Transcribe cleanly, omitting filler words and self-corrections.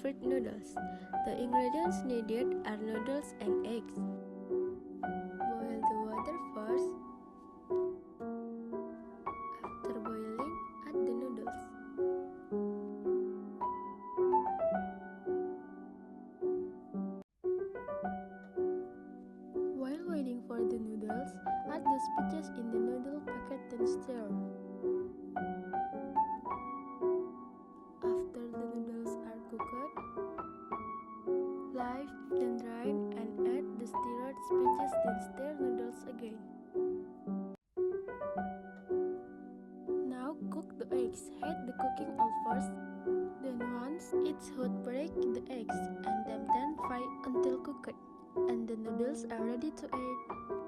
favorite noodles. The ingredients needed are noodles and eggs. Boil the water first. After boiling, add the noodles. While waiting for the noodles, add the spices in the noodle packet and stir. After the noodles are cooked, lift then drain and add the stirred spices, then stir noodles again. Now cook the eggs. Heat the cooking oil first. Then once it's hot, break the eggs and then fry until cooked. And the noodles are ready to eat.